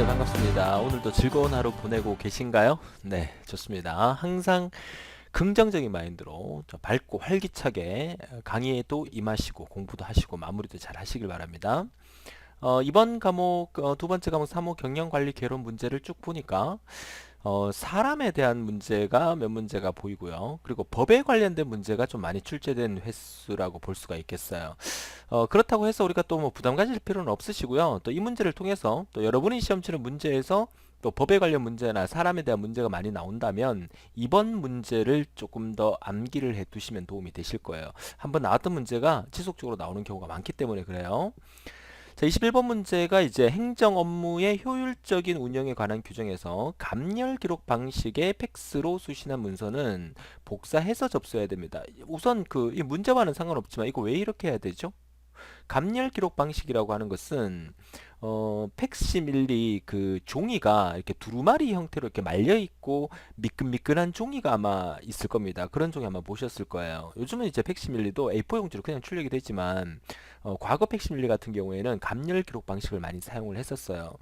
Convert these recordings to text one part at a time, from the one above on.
네, 반갑습니다. 오늘도 즐거운 하루 보내고 계신가요? 네, 좋습니다. 항상 긍정적인 마인드로 밝고 활기차게 강의에도 임하시고 공부도 하시고 마무리도 잘 하시길 바랍니다. 이번 과목 두 번째 과목 사무 경영관리 개론 문제를 쭉 보니까 사람에 대한 문제가 몇 문제가 보이고요. 그리고 법에 관련된 문제가 좀 많이 출제된 횟수라고 볼 수가 있겠어요. 그렇다고 해서 우리가 또 뭐 부담 가질 필요는 없으시고요. 또 이 문제를 통해서 또 여러분이 시험 치는 문제에서 또 법에 관련 문제나 사람에 대한 문제가 많이 나온다면 이번 문제를 조금 더 암기를 해 두시면 도움이 되실 거예요. 한번 나왔던 문제가 지속적으로 나오는 경우가 많기 때문에 그래요. 자, 21번 문제가 이제 행정 업무의 효율적인 운영에 관한 규정에서 감열 기록 방식의 팩스로 수신한 문서는 복사해서 접수해야 됩니다. 우선 이 문제와는 상관없지만 이거 왜 이렇게 해야 되죠? 감열 기록 방식이라고 하는 것은 팩시밀리 그 종이가 이렇게 두루마리 형태로 이렇게 말려 있고 미끈미끈한 종이가 아마 있을 겁니다. 그런 종이 아마 보셨을 거예요. 요즘은 이제 팩시밀리도 A4 용지로 그냥 출력이 되지만 과거 팩시밀리 같은 경우에는 감열 기록 방식을 많이 사용을 했었어요.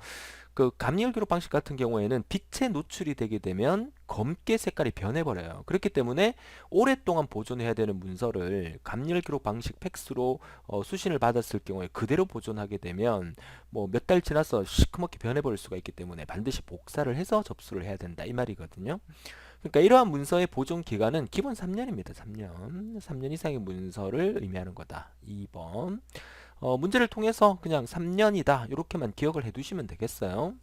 그 감열 기록 방식 같은 경우에는 빛에 노출이 되게 되면 검게 색깔이 변해버려요. 그렇기 때문에 오랫동안 보존해야 되는 문서를 감열 기록 방식 팩스로 수신을 받았을 경우에 그대로 보존하게 되면 뭐 몇 달 지나서 시커멓게 변해버릴 수가 있기 때문에 반드시 복사를 해서 접수를 해야 된다 이 말이거든요. 그러니까 이러한 문서의 보존 기간은 기본 3년입니다. 3년. 3년 이상의 문서를 의미하는 거다. 2번. 문제를 통해서 그냥 3년이다. 이렇게만 기억을 해 두시면 되겠어요.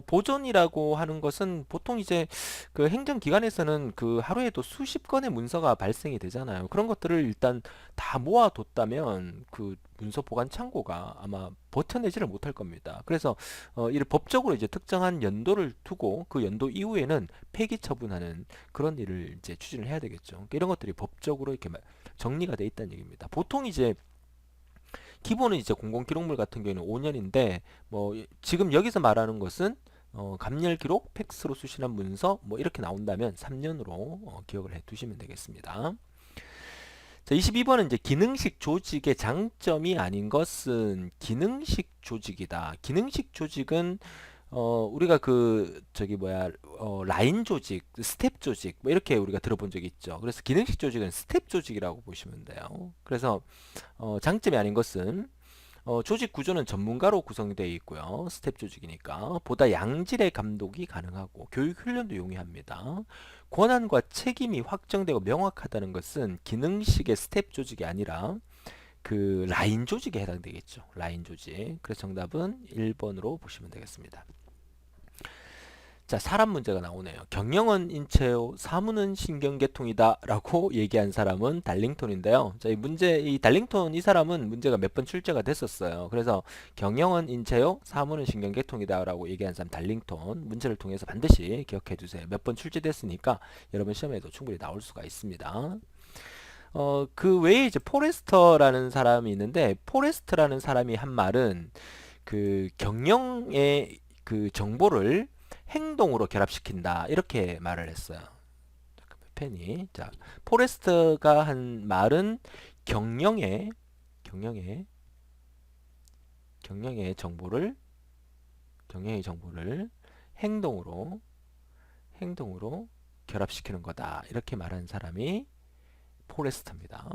보존이라고 하는 것은 보통 이제 그 행정기관에서는 그 하루에도 수십 건의 문서가 발생이 되잖아요. 그런 것들을 일단 다 모아뒀다면 그 문서 보관 창고가 아마 버텨내지를 못할 겁니다. 그래서 이를 법적으로 이제 특정한 연도를 두고 그 연도 이후에는 폐기 처분하는 그런 일을 이제 추진을 해야 되겠죠. 그러니까 이런 것들이 법적으로 이렇게 정리가 돼 있다는 얘기입니다. 보통 이제 기본은 이제 공공기록물 같은 경우는 5년인데 뭐 지금 여기서 말하는 것은 감열 기록, 팩스로 수신한 문서 뭐 이렇게 나온다면 3년으로 기억을 해 두시면 되겠습니다. 자, 22번은 이제 기능식 조직의 장점이 아닌 것은 기능식 조직이다. 기능식 조직은 우리가 저기 뭐야 라인 조직, 스텝 조직 뭐 이렇게 우리가 들어본 적이 있죠. 그래서 기능식 조직은 스텝 조직이라고 보시면 돼요. 그래서 장점이 아닌 것은 조직 구조는 전문가로 구성되어 있고요. 스텝 조직이니까 보다 양질의 감독이 가능하고 교육 훈련도 용이합니다. 권한과 책임이 확정되고 명확하다는 것은 기능식의 스텝 조직이 아니라 그 라인 조직에 해당되겠죠. 라인 조직. 그래서 정답은 1번으로 보시면 되겠습니다. 자, 사람 문제가 나오네요. 경영은 인체요, 사무는 신경계통이다 라고 얘기한 사람은 달링턴인데요. 자, 이 달링턴 이 사람은 문제가 몇 번 출제가 됐었어요. 그래서 경영은 인체요, 사무는 신경계통이다 라고 얘기한 사람 달링턴 문제를 통해서 반드시 기억해 두세요. 몇 번 출제됐으니까 여러분 시험에도 충분히 나올 수가 있습니다. 그 외에 이제 포레스터라는 사람이 있는데 포레스트라는 사람이 한 말은 그 경영의 그 정보를 행동으로 결합시킨다 이렇게 말을 했어요. 펜이 자 포레스트가 한 말은 경영의 경영의 경영의 정보를 경영의 정보를 행동으로 결합시키는 거다 이렇게 말한 사람이 포레스트입니다.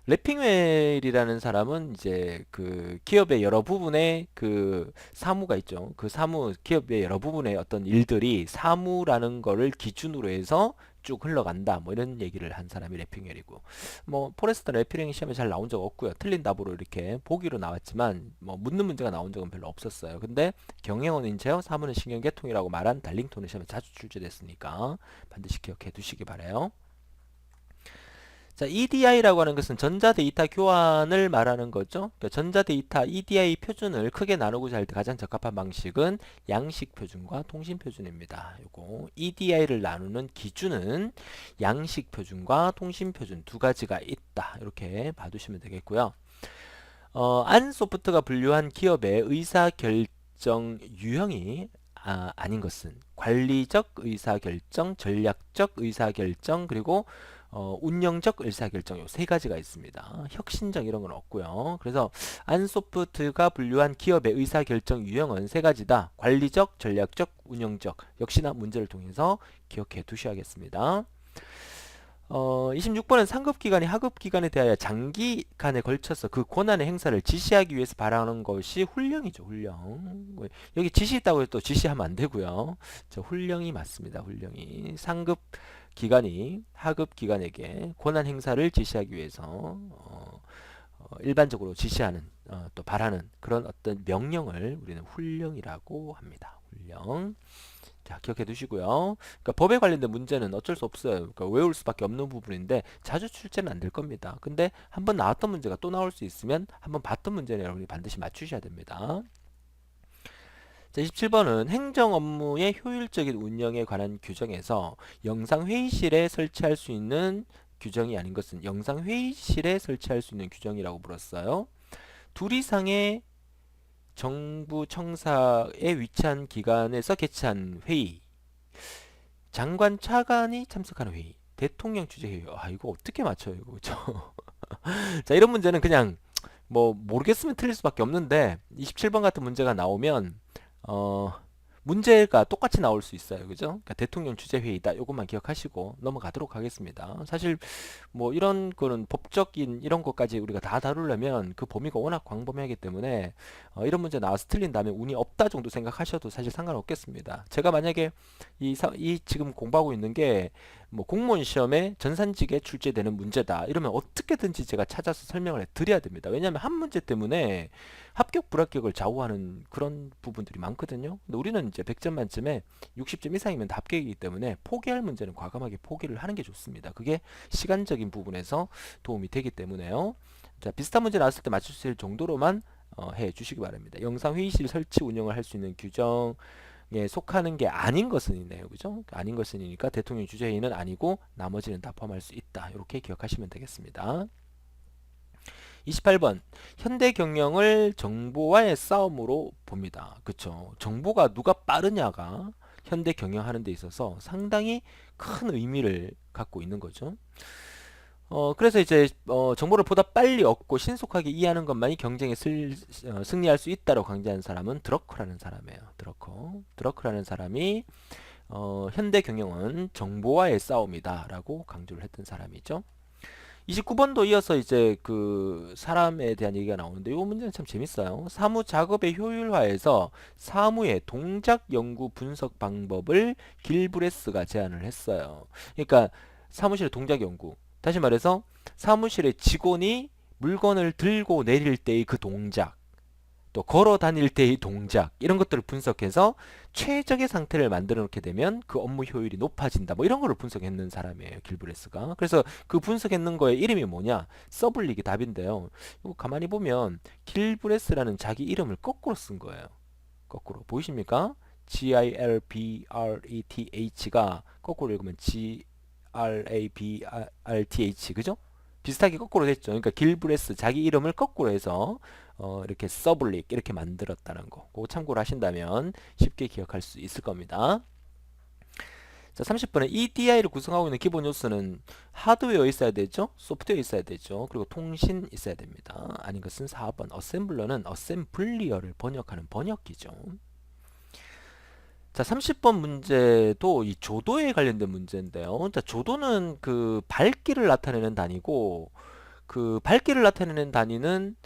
래핑웰이라는 사람은 이제 그 기업의 여러 부분에 그 사무가 있죠. 그 사무 기업의 여러 부분의 어떤 일들이 사무라는 거를 기준으로 해서 쭉 흘러간다. 뭐 이런 얘기를 한 사람이 래핑웰이고 뭐 포레스트 래핑 시험에 잘 나온 적 없고요. 틀린 답으로 이렇게 보기로 나왔지만 뭐 묻는 문제가 나온 적은 별로 없었어요. 근데 경영은 인체요, 사무는 신경계통이라고 말한 달링턴은 시험에 자주 출제됐으니까 반드시 기억해 두시기 바라요. 자, EDI라고 하는 것은 전자데이터 교환을 말하는 거죠. 그러니까 전자데이터 EDI 표준을 크게 나누고자 할 때 가장 적합한 방식은 양식 표준과 통신 표준입니다. 요거 EDI를 나누는 기준은 양식 표준과 통신 표준 두 가지가 있다. 이렇게 봐두시면 되겠고요. 안소프트가 분류한 기업의 의사결정 유형이 아닌 것은 관리적 의사결정, 전략적 의사결정, 그리고 운영적 의사결정 요 세 가지가 있습니다. 혁신적 이런 건 없고요. 그래서 안소프트가 분류한 기업의 의사결정 유형은 세 가지다. 관리적, 전략적, 운영적. 역시나 문제를 통해서 기억해 두셔야겠습니다. 26번은 상급기관이 하급기관에 대하여 장기간에 걸쳐서 그 권한의 행사를 지시하기 위해서 발행하는 것이 훈령이죠. 훈령. 여기 지시 있다고 해도 지시하면 안 되고요. 저 훈령이 맞습니다. 훈령이. 상급기관이 하급기관에게 권한 행사를 지시하기 위해서 일반적으로 지시하는 또 바라는 그런 어떤 명령을 우리는 훈령이라고 합니다. 훈령. 자, 기억해 두시고요. 그러니까 법에 관련된 문제는 어쩔 수 없어요. 그러니까 외울 수밖에 없는 부분인데 자주 출제는 안 될 겁니다. 근데 한번 나왔던 문제가 또 나올 수 있으면 한번 봤던 문제는 여러분이 반드시 맞추셔야 됩니다. 자, 27번은 행정 업무의 효율적인 운영에 관한 규정에서 영상 회의실에 설치할 수 있는 규정이 아닌 것은 영상 회의실에 설치할 수 있는 규정이라고 물었어요. 둘 이상의 정부 청사에 위치한 기관에서 개최한 회의, 장관 차관이 참석하는 회의, 대통령 주재 회의. 아, 이거 어떻게 맞춰요, 이거. 그죠? 자, 이런 문제는 그냥 뭐 모르겠으면 틀릴 수밖에 없는데 27번 같은 문제가 나오면 어 문제가 똑같이 나올 수 있어요. 그죠? 그러니까 대통령 주재 회의다. 요것만 기억하시고 넘어가도록 하겠습니다. 사실 뭐 이런 거는 법적인 이런 것까지 우리가 다 다루려면 그 범위가 워낙 광범위하기 때문에 이런 문제 나와서 틀린다면 운이 없다 정도 생각하셔도 사실 상관없겠습니다. 제가 만약에 이 지금 공부하고 있는 게 뭐 공무원 시험에 전산직에 출제되는 문제다 이러면 어떻게든지 제가 찾아서 설명을 드려야 됩니다. 왜냐하면 한 문제 때문에 합격 불합격을 좌우하는 그런 부분들이 많거든요. 근데 우리는 이제 100점 만점에 60점 이상이면 다 합격이기 때문에 포기할 문제는 과감하게 포기를 하는 게 좋습니다. 그게 시간적인 부분에서 도움이 되기 때문에요. 자, 비슷한 문제 나왔을 때 맞출 수 있을 정도로만 해 주시기 바랍니다. 영상 회의실 설치 운영을 할 수 있는 규정에 속하는 게 아닌 것은 있네요. 그죠? 아닌 것은이니까 대통령 주재회의는 아니고 나머지는 다 포함할 수 있다. 이렇게 기억하시면 되겠습니다. 28번 현대 경영을 정보와의 싸움으로 봅니다. 그쵸? 정보가 누가 빠르냐가 현대 경영하는 데 있어서 상당히 큰 의미를 갖고 있는 거죠. 그래서 이제 정보를 보다 빨리 얻고 신속하게 이해하는 것만이 경쟁에 승리할 수 있다고 강조하는 사람은 드러커라는 사람이에요. 드러커라는 사람이 현대 경영은 정보와의 싸움이다라고 강조를 했던 사람이죠. 29번도 이어서 이제 그 사람에 대한 얘기가 나오는데 이 문제는 참 재밌어요. 사무 작업의 효율화에서 사무의 동작 연구 분석 방법을 길브레스가 제안을 했어요. 그러니까 사무실의 동작 연구. 다시 말해서 사무실의 직원이 물건을 들고 내릴 때의 그 동작, 또 걸어 다닐 때의 동작 이런 것들을 분석해서 최적의 상태를 만들어 놓게 되면 그 업무 효율이 높아진다. 뭐 이런 거를 분석했는 사람이에요. 길브레스가. 그래서 그 분석했는 거의 이름이 뭐냐? 서블릭이 답인데요. 이거 가만히 보면 길브레스라는 자기 이름을 거꾸로 쓴 거예요. 거꾸로. 보이십니까? GILBRETH가 거꾸로 읽으면 GRABRTH. 그죠? 비슷하게 거꾸로 됐죠. 그러니까 길브레스 자기 이름을 거꾸로 해서 이렇게 서블릭 이렇게 만들었다는 거. 그거 참고를 하신다면 쉽게 기억할 수 있을 겁니다. 자, 30번에 EDI를 구성하고 있는 기본 요소는 하드웨어 있어야 되죠. 소프트웨어 있어야 되죠. 그리고 통신 있어야 됩니다. 아닌 것은 4번 어셈블러는 어셈블리어를 번역하는 번역기죠. 자, 30번 문제도 이 조도에 관련된 문제인데요. 자, 조도는 그 밝기를 나타내는 단위고 그 밝기를 나타내는 단위는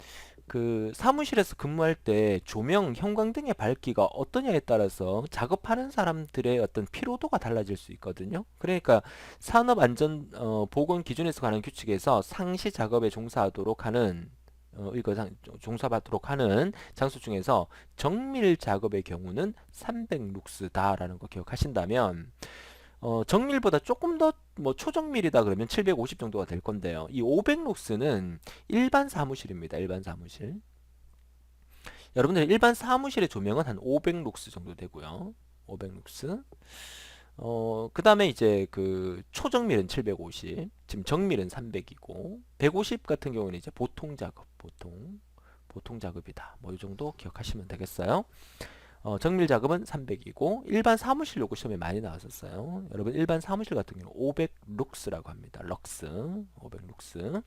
그 사무실에서 근무할 때 조명, 형광등의 밝기가 어떠냐에 따라서 작업하는 사람들의 어떤 피로도가 달라질 수 있거든요. 그러니까 산업안전보건 기준에서 관한 규칙에서 상시 작업에 종사하도록 하는 이거 종사받도록 하는 장소 중에서 정밀 작업의 경우는 300룩스다라는 거 기억하신다면 정밀보다 조금 더 뭐 초정밀이다 그러면 750 정도가 될 건데요. 이 500룩스는 일반 사무실입니다. 일반 사무실. 여러분들 일반 사무실의 조명은 한 500룩스 정도 되고요. 500룩스. 그 다음에 이제 그 초정밀은 750, 지금 정밀은 300이고, 150 같은 경우는 이제 보통 작업, 보통 작업이다. 뭐 이 정도 기억하시면 되겠어요. 정밀 작업은 300이고 일반 사무실 요구 시험에 많이 나왔었어요. 여러분 일반 사무실 같은 경우는 500 룩스라고 합니다. 럭스 500 룩스.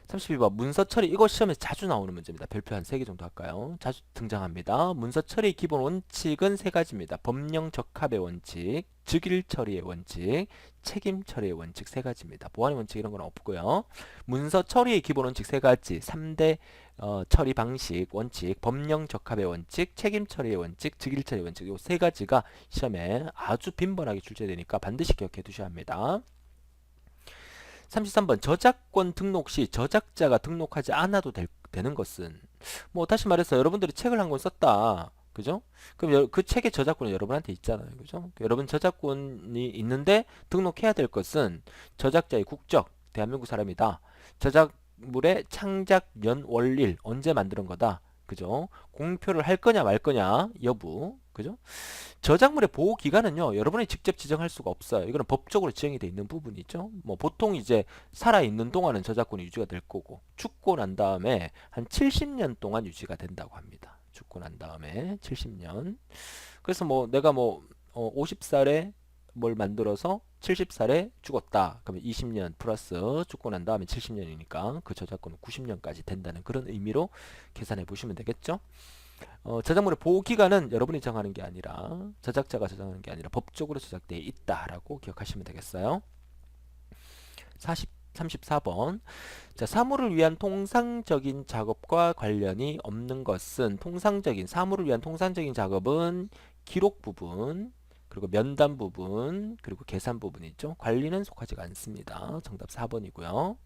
32번 문서 처리. 이거 시험에 자주 나오는 문제입니다. 별표 한 3개 정도 할까요? 자주 등장합니다. 문서 처리 기본 원칙은 3가지입니다. 법령 적합의 원칙, 즉일 처리의 원칙, 책임 처리의 원칙 3가지입니다. 보완의 원칙 이런 건 없고요. 문서 처리의 기본 원칙 3가지, 3대 처리 방식 원칙, 법령 적합의 원칙, 책임 처리의 원칙, 즉일 처리의 원칙, 이 3가지가 시험에 아주 빈번하게 출제되니까 반드시 기억해 두셔야 합니다. 33번 저작권 등록 시 저작자가 등록하지 않아도 되는 것은, 뭐 다시 말해서 여러분들이 책을 한 권 썼다, 그죠? 그럼 그 책의 저작권은 여러분한테 있잖아요, 그죠? 여러분 저작권이 있는데 등록해야 될 것은 저작자의 국적, 대한민국 사람이다, 저작물의 창작 연 월일 언제 만드는 거다, 그죠? 공표를 할 거냐 말 거냐 여부, 그죠? 저작물의 보호 기간은요, 여러분이 직접 지정할 수가 없어요. 이거는 법적으로 지정이 돼 있는 부분이죠. 뭐 보통 이제 살아 있는 동안은 저작권이 유지가 될 거고, 죽고 난 다음에 한 70년 동안 유지가 된다고 합니다. 죽고 난 다음에 70년. 그래서 뭐 내가 뭐 50살에 뭘 만들어서 70살에 죽었다. 그러면 20년 플러스 죽고 난 다음에 70년이니까 그 저작권은 90년까지 된다는 그런 의미로 계산해 보시면 되겠죠. 저작물의 보호 기간은 여러분이 정하는 게 아니라, 저작자가 저장하는 게 아니라 법적으로 저작되어 있다라고 기억하시면 되겠어요. 34번. 자, 사물을 위한 통상적인 작업과 관련이 없는 것은, 사물을 위한 통상적인 작업은 기록 부분, 그리고 면담 부분, 그리고 계산 부분이 있죠. 관리는 속하지가 않습니다. 정답 4번이고요.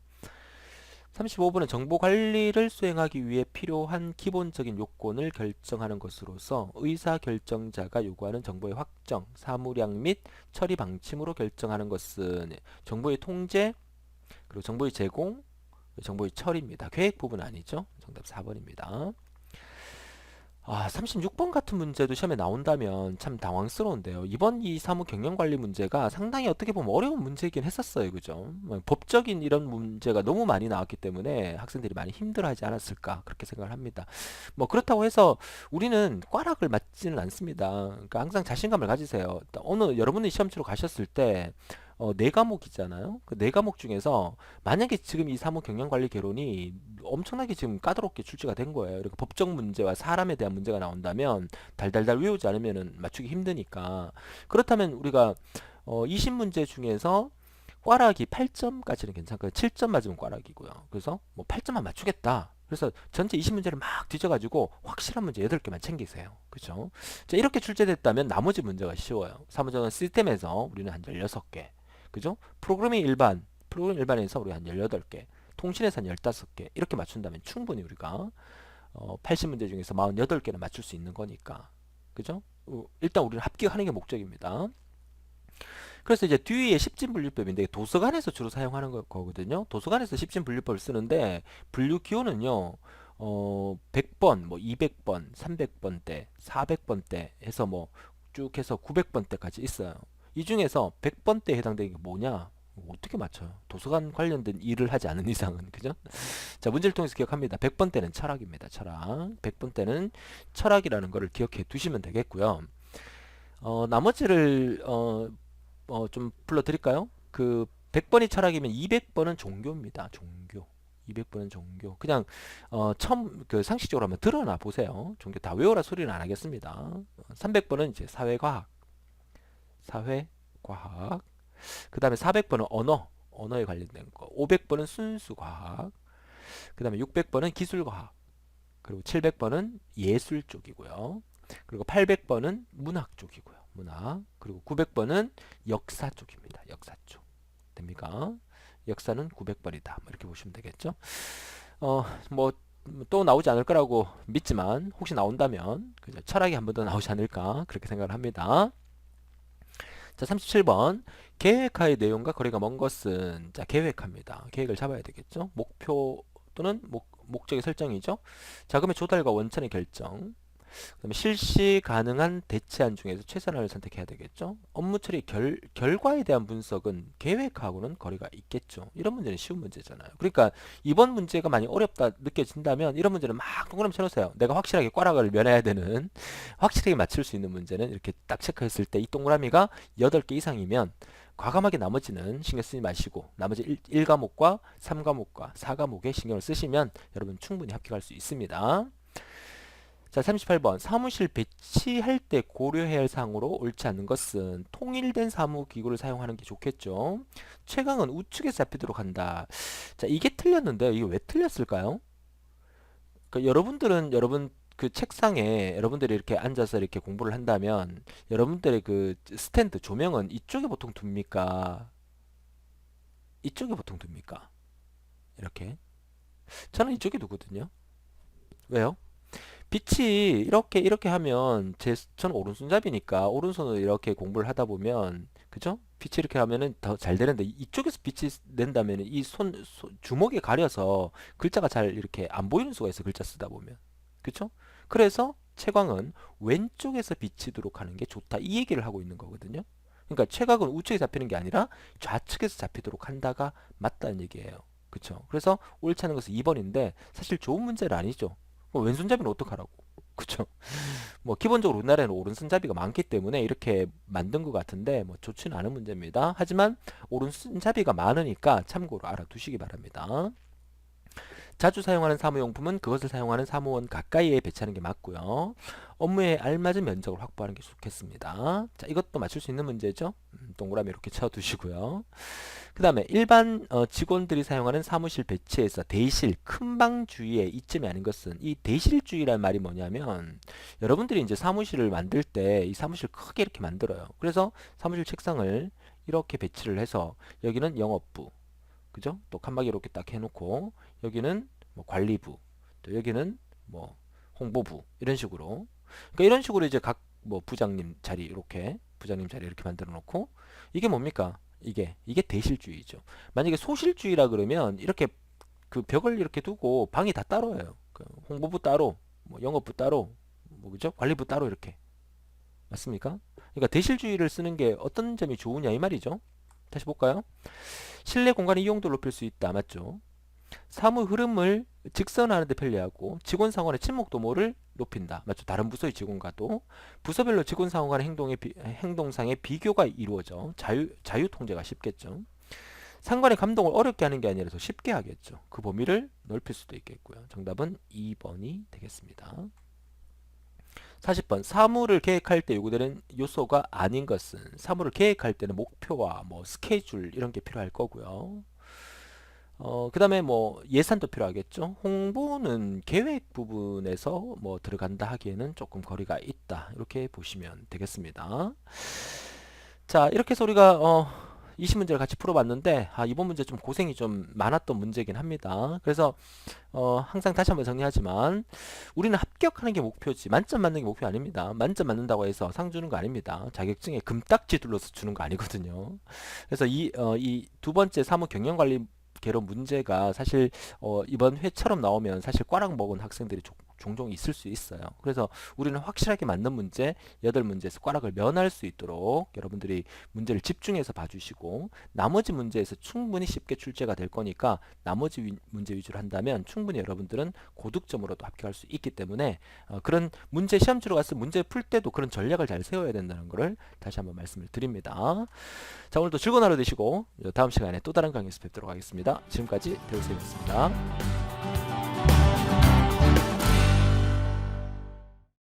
35번은 정보 관리를 수행하기 위해 필요한 기본적인 요건을 결정하는 것으로서 의사 결정자가 요구하는 정보의 확정, 사무량 및 처리 방침으로 결정하는 것은 정보의 통제, 그리고 정보의 제공, 정보의 처리입니다. 계획 부분 아니죠? 정답 4번입니다. 36번 같은 문제도 시험에 나온다면 참 당황스러운데요. 이번 이 사무 경영관리 문제가 상당히 어떻게 보면 어려운 문제이긴 했었어요. 그죠? 뭐 법적인 이런 문제가 너무 많이 나왔기 때문에 학생들이 많이 힘들어하지 않았을까 그렇게 생각을 합니다. 뭐 그렇다고 해서 우리는 꽈락을 맞지는 않습니다. 그러니까 항상 자신감을 가지세요. 어느 여러분이 시험 치러 가셨을 때 네 과목이잖아요. 그 네 과목 중에서 만약에 지금 이 사무 경영관리 개론이 엄청나게 지금 까다롭게 출제가 된 거예요. 이렇게 법적 문제와 사람에 대한 문제가 나온다면 달달달 외우지 않으면 맞추기 힘드니까. 그렇다면 우리가 20문제 중에서 꽈락이 8점까지는 괜찮고요. 7점 맞으면 꽈락이고요. 그래서 뭐 8점만 맞추겠다. 그래서 전체 20문제를 막 뒤져가지고 확실한 문제 8개만 챙기세요. 그죠? 자, 이렇게 출제됐다면 나머지 문제가 쉬워요. 사무적인 시스템에서 우리는 한 16개. 그죠? 프로그램 일반에서 우리 한 18개. 통신에서 한 15개. 이렇게 맞춘다면 충분히 우리가 80문제 중에서 48개는 맞출 수 있는 거니까. 그죠? 일단 우리는 합격하는 게 목적입니다. 그래서 이제 뒤에 십진분류법인데 도서관에서 주로 사용하는 거거든요. 도서관에서 십진분류법을 쓰는데 분류 기호는요. 100번, 뭐 200번, 300번대, 400번대 해서 뭐 쭉 해서 900번대까지 있어요. 이 중에서 100번대에 해당되는 게 뭐냐? 어떻게 맞춰요? 도서관 관련된 일을 하지 않은 이상은, 그죠? 자, 문제를 통해서 기억합니다. 100번대는 철학입니다. 철학. 100번대는 철학이라는 거를 기억해 두시면 되겠고요. 나머지를 좀 불러드릴까요? 그 100번이 철학이면 200번은 종교입니다. 종교. 200번은 종교. 그냥 처음 그 상식적으로 한번 드러나 보세요. 종교 다 외워라 소리는 안 하겠습니다. 300번은 이제 사회과학. 사회과학. 그 다음에 400번은 언어에 관련된 거. 500번은 순수과학. 그 다음에 600번은 기술과학. 그리고 700번은 예술 쪽이고요. 그리고 800번은 문학 쪽이고요. 문학. 그리고 900번은 역사 쪽입니다. 역사 쪽. 됩니까? 역사는 900번이다. 뭐 이렇게 보시면 되겠죠. 뭐 또 나오지 않을 거라고 믿지만 혹시 나온다면 그죠? 철학이 한 번 더 나오지 않을까 그렇게 생각을 합니다. 자, 37번. 계획하의 내용과 거리가 먼 것은, 자, 계획합니다. 계획을 잡아야 되겠죠. 목표 또는 목적의 설정이죠. 자금의 조달과 원천의 결정. 그다음에 실시 가능한 대체안 중에서 최선을 선택해야 되겠죠. 업무 처리 결과에 대한 분석은 계획하고는 거리가 있겠죠. 이런 문제는 쉬운 문제잖아요. 그러니까 이번 문제가 많이 어렵다 느껴진다면 이런 문제는 막 동그라미 쳐놓으세요. 내가 확실하게 꽈락을 면해야 되는 확실하게 맞출 수 있는 문제는 이렇게 딱 체크했을 때 이 동그라미가 8개 이상이면 과감하게 나머지는 신경 쓰지 마시고 나머지 1과목과 3과목과 4과목에 신경을 쓰시면 여러분 충분히 합격할 수 있습니다. 자, 38번. 사무실 배치할 때 고려해야 할 사항으로 옳지 않는 것은 통일된 사무기구를 사용하는 게 좋겠죠. 최강은 우측에서 잡히도록 한다. 자, 이게 틀렸는데 이게 왜 틀렸을까요? 그러니까 여러분 그 책상에 여러분들이 이렇게 앉아서 이렇게 공부를 한다면 여러분들의 그 스탠드 조명은 이쪽에 보통 둡니까? 이쪽에 보통 둡니까? 이렇게. 저는 이쪽에 두거든요. 왜요? 빛이 이렇게 하면 저는 오른손잡이니까 오른손으로 이렇게 공부를 하다 보면 그죠? 빛이 이렇게 하면은 더 잘 되는데 이쪽에서 빛이 낸다면 이 주먹에 가려서 글자가 잘 이렇게 안 보이는 수가 있어 글자 쓰다 보면 그죠? 그래서 채광은 왼쪽에서 비치도록 하는 게 좋다 이 얘기를 하고 있는 거거든요. 그러니까 채광은 우측에 잡히는 게 아니라 좌측에서 잡히도록 한다가 맞다는 얘기예요. 그쵸? 그래서 옳지 않은 것은 2번인데 사실 좋은 문제는 아니죠. 왼손잡이는 어떡하라고. 그쵸? 뭐 기본적으로 우리나라에는 오른손잡이가 많기 때문에 이렇게 만든 것 같은데 뭐 좋지는 않은 문제입니다. 하지만 오른손잡이가 많으니까 참고로 알아두시기 바랍니다. 자주 사용하는 사무용품은 그것을 사용하는 사무원 가까이에 배치하는 게 맞고요. 업무에 알맞은 면적을 확보하는 게 좋겠습니다. 자, 이것도 맞출 수 있는 문제죠. 동그라미 이렇게 쳐두시고요. 그 다음에 일반 직원들이 사용하는 사무실 배치에서 대실 큰 방 주위에 이점이 아닌 것은 이 대실주의란 말이 뭐냐면 여러분들이 이제 사무실을 만들 때 이 사무실 크게 이렇게 만들어요. 그래서 사무실 책상을 이렇게 배치를 해서 여기는 영업부 그죠? 또 칸막이 이렇게 딱 해놓고 여기는 뭐 관리부 또 여기는 뭐 홍보부 이런 식으로 그러니까 이런 식으로 이제 각 뭐 부장님 자리 이렇게 만들어 놓고 이게 뭡니까? 이게 대실주의죠. 만약에 소실주의라 그러면 이렇게 그 벽을 이렇게 두고 방이 다 따로예요. 그 홍보부 따로, 뭐 영업부 따로, 뭐 그죠? 관리부 따로 이렇게 맞습니까? 그러니까 대실주의를 쓰는 게 어떤 점이 좋으냐 이 말이죠. 다시 볼까요? 실내 공간의 이용도를 높일 수 있다. 맞죠? 사무 흐름을 직선화하는 데 편리하고 직원 상호간의 친목 도모를 높인다. 맞죠? 다른 부서의 직원과도 부서별로 직원 상호 간의 행동상의 비교가 이루어져 자유 통제가 쉽겠죠. 상관의 감동을 어렵게 하는 게 아니라 더 쉽게 하겠죠. 그 범위를 넓힐 수도 있겠고요. 정답은 2번이 되겠습니다. 40번 사무를 계획할 때 요구되는 요소가 아닌 것은 사무를 계획할 때는 목표와 뭐 스케줄 이런 게 필요할 거고요. 그 다음에 뭐 예산도 필요하겠죠. 홍보는 계획 부분에서 뭐 들어간다 하기에는 조금 거리가 있다. 이렇게 보시면 되겠습니다. 자, 이렇게 해서 우리가 20문제를 같이 풀어봤는데 이번 문제 좀 고생이 좀 많았던 문제긴 합니다. 그래서 항상 다시 한번 정리하지만 우리는 합격하는 게 목표지 만점 맞는 게 목표 아닙니다. 만점 맞는다고 해서 상 주는 거 아닙니다. 자격증에 금딱지 둘러서 주는 거 아니거든요. 그래서 이 두 번째 사무 경영관리 개론 문제가 사실 이번 회처럼 나오면 사실 꽈락 먹은 학생들이 종종 있을 수 있어요. 그래서 우리는 확실하게 맞는 문제 8문제에서 꽈락을 면할 수 있도록 여러분들이 문제를 집중해서 봐주시고 나머지 문제에서 충분히 쉽게 출제가 될 거니까 나머지 문제 위주로 한다면 충분히 여러분들은 고득점으로도 합격할 수 있기 때문에 그런 문제 시험 치러 가서 문제 풀 때도 그런 전략을 잘 세워야 된다는 것을 다시 한번 말씀을 드립니다. 자, 오늘도 즐거운 하루 되시고 다음 시간에 또 다른 강의에서 뵙도록 하겠습니다. 지금까지 배우쌤이었습니다.